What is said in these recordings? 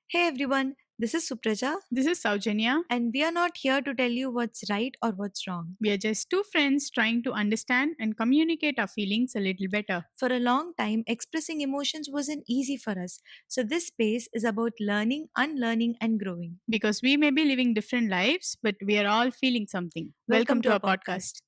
Hey everyone, this is Supraja, This is Saujanya. and we are not here to tell you what's right or what's wrong. We are just two friends trying to understand and communicate our feelings a little better. For a long time, expressing emotions wasn't easy for us, so this space is about learning, unlearning, and growing. Because we may be living different lives, but we are all feeling something. Welcome Welcome to to our our podcast. podcast.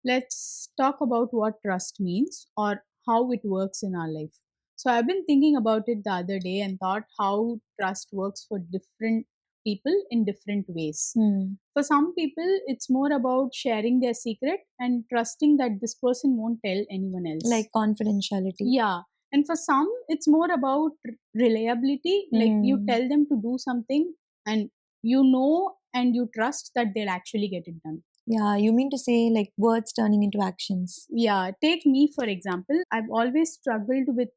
Let's talk about what trust means or how it works in our life. So, I've been thinking about it the other day and thought how trust works for different people in different ways. Hmm. For some people, it's more about sharing their secret and trusting that this person won't tell anyone else. Like confidentiality. Yeah. And for some, it's more about reliability. Like you Hmm. tell them to do something and you know and you trust that they'll actually get it done. Yeah, you mean to say like words turning into actions. Yeah. Take me, for example. I've always struggled with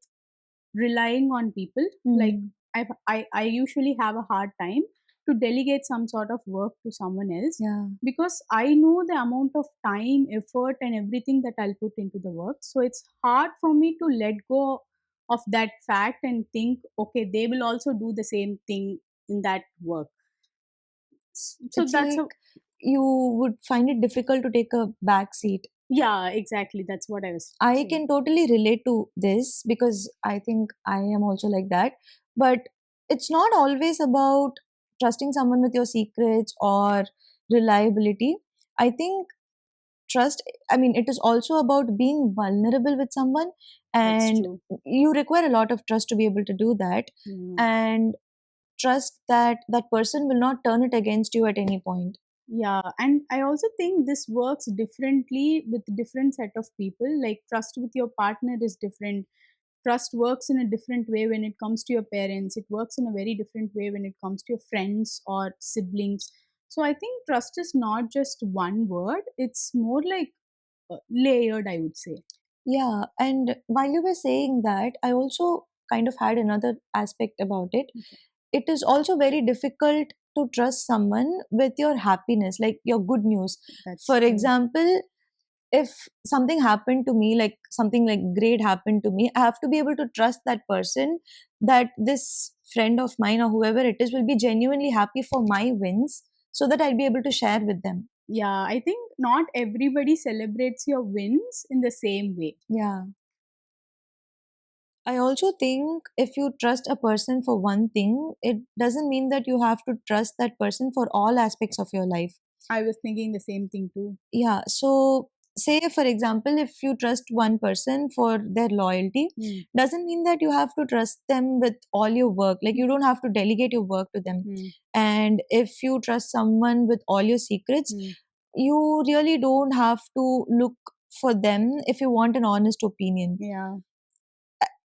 relying on people. Like Hmm. I usually have a hard time to delegate some sort of work to someone else Yeah. because I know the amount of time, effort, and everything that I'll put into the work. So it's hard for me to let go of that fact and think, okay, they will also do the same thing in that work. So It's that's like a you would find it difficult to take a back seat. yeah, exactly. That's what I was I saying. can totally relate to this because I think I am also like that. But it's not always about trusting someone with your secrets or reliability. I think trust, I mean, it is also about being vulnerable with someone, That's and true. you require a lot of trust to be able to do that. Yeah. And trust that that person will not turn it against you at any point. Yeah, and I also think this works differently with different set of people. Like trust with your partner is different. Trust works in a different way when it comes to your parents. It works in a very different way when it comes to your friends or siblings. So I think trust is not just one word. It's more like layered, I would say. Yeah, and while you were saying that, I also kind of had another aspect about it. Okay. It is also very difficult to trust someone with your happiness, like your good news. That's For true. example, if something happened to me, like something like great happened to me, I have to be able to trust that person, that this friend of mine or whoever it is will be genuinely happy for my wins so that I'll be able to share with them. Yeah, I think not everybody celebrates your wins in the same way. Yeah. I also think if you trust a person for one thing, it doesn't mean that you have to trust that person for all aspects of your life. I was thinking the same thing too. Yeah. So, say for example, if you trust one person for their loyalty, Hmm. doesn't mean that you have to trust them with all your work. Like, you don't have to delegate your work to them. Hmm. And if you trust someone with all your secrets, Hmm. you really don't have to look for them if you want an honest opinion. Yeah.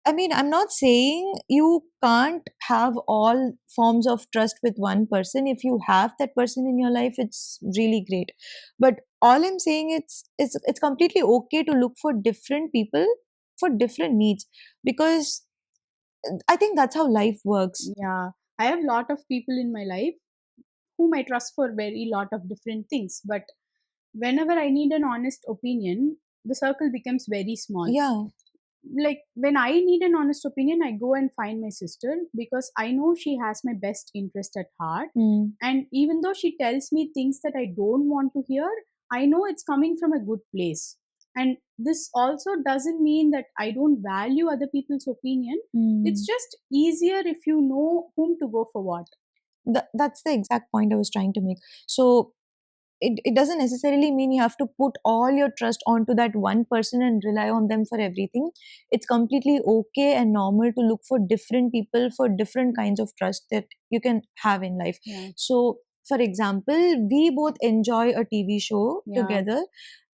I mean, I'm not saying you can't have all forms of trust with one person. If you have that person in your life, it's really great. But all I'm saying, it's completely okay to look for different people for different needs, because I think that's how life works. Yeah, I have lot of people in my life whom I trust for very lot of different things. But whenever I need an honest opinion, the circle becomes very small. Yeah. Like when I need an honest opinion, I go and find my sister because I know she has my best interest at heart. Mm. And even though she tells me things that I don't want to hear, I know it's coming from a good place. And this also doesn't mean that I don't value other people's opinion. It's Mm. just easier if you know whom to go for what. That's the exact point I was trying to make. So it doesn't necessarily mean you have to put all your trust onto that one person and rely on them for everything. It's completely okay and normal to look for different people for different kinds of trust that you can have in life. Yeah. So, for example, we both enjoy a TV show Yeah. together.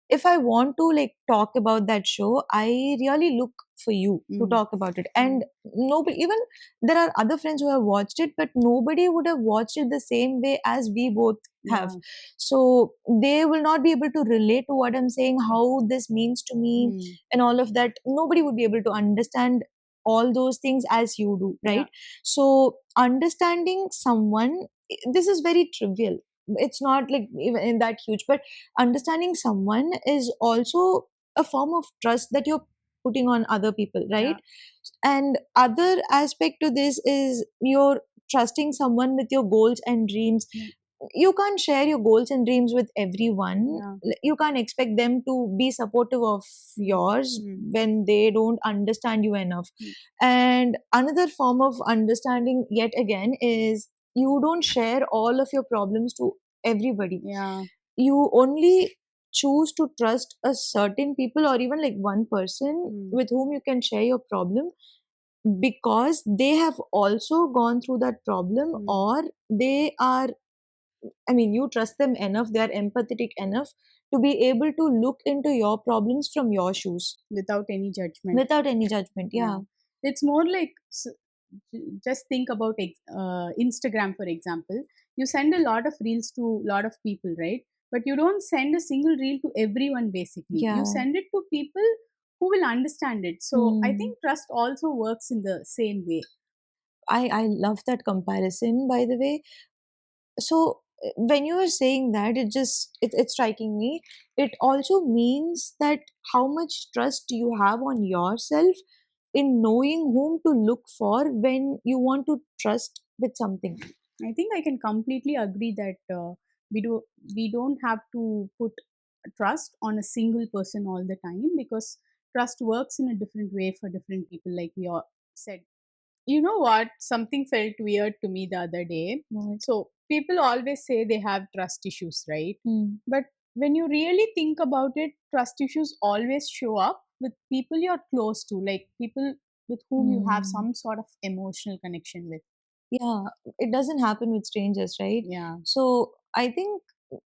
If I want to like talk about that show, I really look for you to Mm. talk about it. Mm. And nobody, even there are other friends who have watched it, but nobody would have watched it the same way as we both have. Yeah. So they will not be able to relate to what I'm saying, how this means to me, Mm. and all of that. Nobody would be able to understand all those things as you do, Yeah. right? So understanding someone, this is very trivial. It's not like even in that huge, but understanding someone is also a form of trust that you're putting on other people, right? Yeah. And other aspect to this is you're trusting someone with your goals and dreams. Yeah. You can't share your goals and dreams with everyone. Yeah. You can't expect them to be supportive of yours Mm. when they don't understand you enough. Mm. And another form of understanding yet again is you don't share all of your problems to everybody. Yeah. You only choose to trust a certain people, or even like one person Mm. with whom you can share your problem, because they have also gone through that problem, Mm. or they are, I mean, you trust them enough, they are empathetic enough to be able to look into your problems from your shoes Without any judgment. without any judgment. Yeah. Yeah. It's more like just think about Instagram, for example. You send a lot of reels to a lot of people, right? But you don't send a single reel to everyone, basically. You Yeah. send it to people who will understand it. So I Hmm. think trust also works in the same way. I love that comparison, by the way. So when you were saying that, it's striking me. It also means that how much trust you have on yourself in knowing whom to look for when you want to trust with something. I think I can completely agree that we do we don't have to put trust on a single person all the time, because trust works in a different way for different people, like we all said. You know what? Something felt weird to me the other day. What? So, people always say they have trust issues, right? Hmm. But when you really think about it, trust issues always show up with people you're close to, like people with whom you have Hmm. some sort of emotional connection with. Yeah, it doesn't happen with strangers, right? Yeah. So I think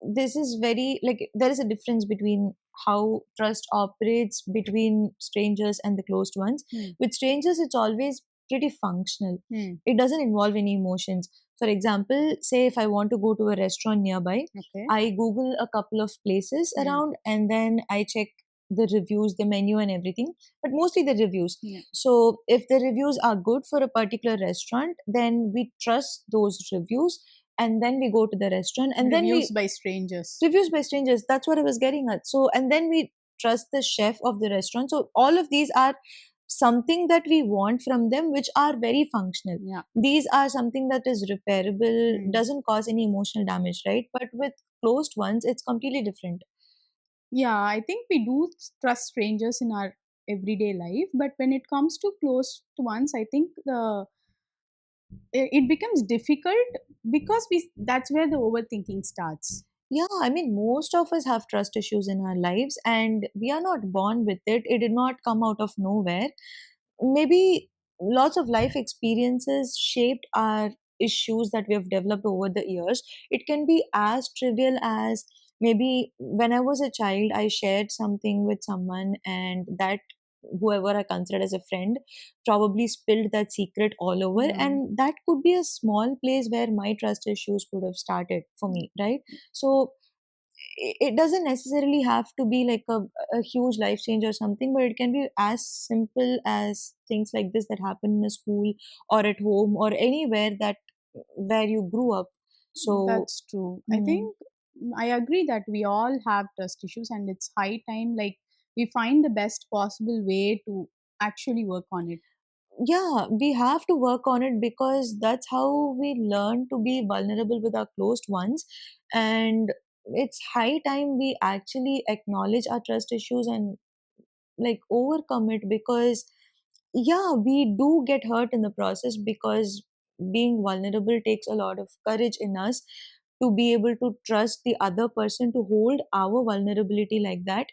this is very, like, there is a difference between how trust operates between strangers and the closed ones. Hmm. With strangers, it's always pretty functional. Hmm. It doesn't involve any emotions. For example, say if I want to go to a restaurant nearby, Okay. I Google a couple of places Hmm. around and then I check the reviews, the menu, and everything, but mostly the reviews. Yeah. So if the reviews are good for a particular restaurant, then we trust those reviews, and then we go to the restaurant, and then Reviews we by strangers. reviews by strangers. That's what I was getting at. So and then we trust the chef of the restaurant. So all of these are something that we want from them, which are very functional. Yeah. These are something that is repairable, Hmm. doesn't cause any emotional damage, right? But with closed ones, it's completely different. Yeah, I think we do trust strangers in our everyday life, but when it comes to close to ones, I think it becomes difficult, because we that's where the overthinking starts. Yeah, I mean, most of us have trust issues in our lives, and we are not born with it. It did not come out of nowhere. Maybe lots of life experiences shaped our issues that we have developed over the years. It can be as trivial as maybe when I was a child, I shared something with someone, and that whoever I considered as a friend probably spilled that secret all over. Yeah. And that could be a small place where my trust issues could have started for me, right? So it doesn't necessarily have to be like a huge life change or something, but it can be as simple as things like this that happen in a school or at home or anywhere that where you grew up. So That's true. I mm, think I agree that we all have trust issues, and it's high time, like, we find the best possible way to actually work on it. yeah, we have to work on it because that's how we learn to be vulnerable with our closed ones. And it's high time we actually acknowledge our trust issues and like overcome it, because yeah, we do get hurt in the process, because being vulnerable takes a lot of courage in us to be able to trust the other person to hold our vulnerability like that.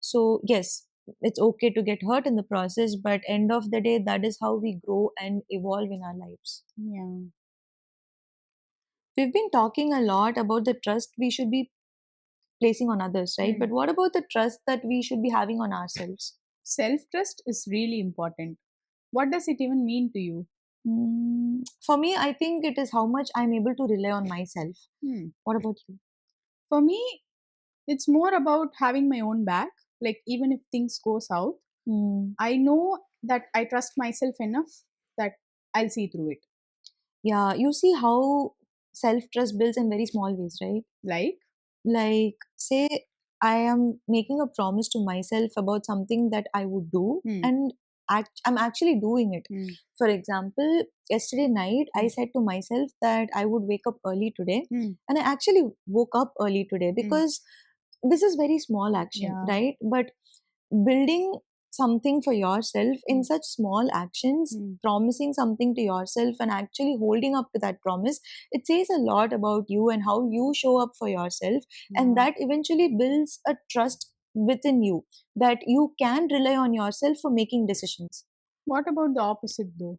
So yes, it's okay to get hurt in the process, but end of the day, that is how we grow and evolve in our lives. Yeah. We've been talking a lot about the trust we should be placing on others, right? Hmm. But what about the trust that we should be having on ourselves? Self trust is really important. What does it even mean to you? For me, I think it is how much I'm able to rely on myself. Hmm. What about you? For me, it's more about having my own back. Like, even if things go south, Hmm. I know that I trust myself enough that I'll see through it. Yeah, you see how self trust builds in very small ways, right? Like, Like, say, I am making a promise to myself about something that I would do, Hmm. and I'm actually doing it. Hmm. For example, yesterday night I Hmm. said to myself that I would wake up early today, Hmm. and I actually woke up early today Hmm. because this is very small action, Yeah. right? But building something for yourself in Hmm. such small actions, Hmm. promising something to yourself and actually holding up to that promise, it says a lot about you and how you show up for yourself. And Yeah. that eventually builds a trust within you that you can rely on yourself for making decisions. What about the opposite though?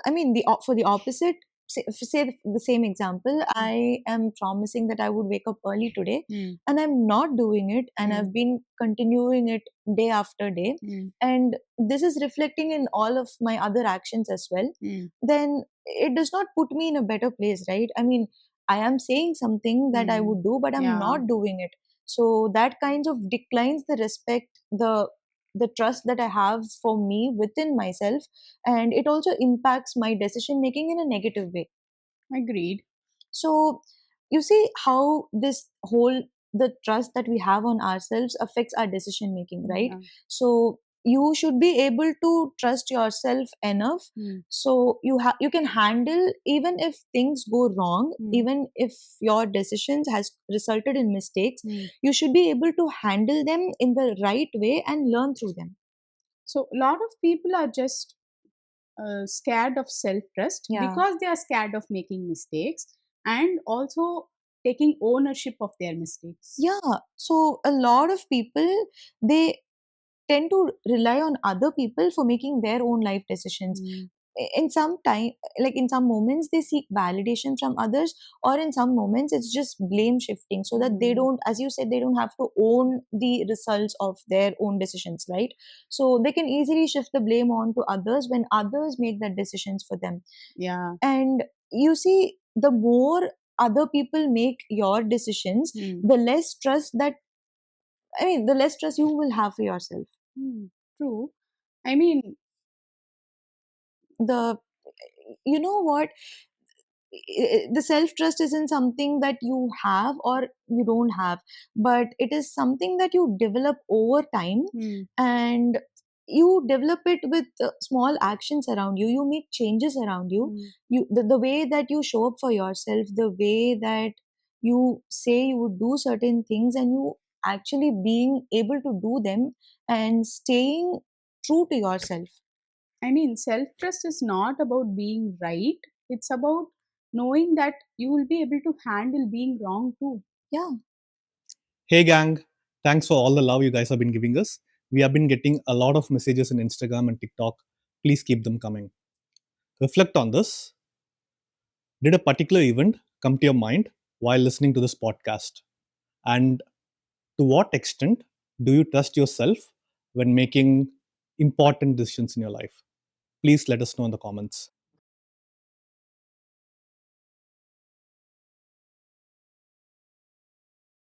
I mean, for the opposite, say the same example. Hmm. I am promising that I would wake up early today, Hmm. and I'm not doing it, and Hmm. I've been continuing it day after day, Hmm. and this is reflecting in all of my other actions as well. Hmm. Then it does not put me in a better place, right? I mean, I am saying something that I Hmm. would do, but I'm Yeah. not doing it. So that kind of declines the respect, the trust that I have for me within myself, and it also impacts my decision making in a negative way. Agreed. So you see how this whole, the trust that we have on ourselves affects our decision making, right? Yeah. So you should be able to trust yourself enough, Hmm. so you can handle even if things go wrong, Hmm. even if your decisions has resulted in mistakes. Hmm. You should be able to handle them in the right way and learn through them. So a lot of people are just scared of self trust Yeah. because they are scared of making mistakes and also taking ownership of their mistakes. Yeah, so a lot of people, they tend to rely on other people for making their own life decisions. Mm. In some time, like in some moments they seek validation from others, or in some moments it's just blame shifting, so that they Mm. don't, as you said, they don't have to own the results of their own decisions, right? So they can easily shift the blame on to others when others make that decisions for them. Yeah. And you see, the more other people make your decisions, Mm. the less trust that, I mean, the less trust you will have for yourself. Mm. True. I mean, The, you know what, the self trust isn't something that you have or you don't have, but it is something that you develop over time, mm. and you develop it with small actions around you. You make changes around you. Mm. The way that you show up for yourself, the way that you say you would do certain things, and you actually being able to do them and staying true to yourself. I mean, self trust is not about being right, it's about knowing that you will be able to handle being wrong too. Yeah. Hey gang, thanks for all the love you guys have been giving us. We have been getting a lot of messages in Instagram and TikTok. Please keep them coming. Reflect on this. Did a particular event come to your mind while listening to this podcast? And to what extent do you trust yourself when making important decisions in your life? Please let us know in the comments.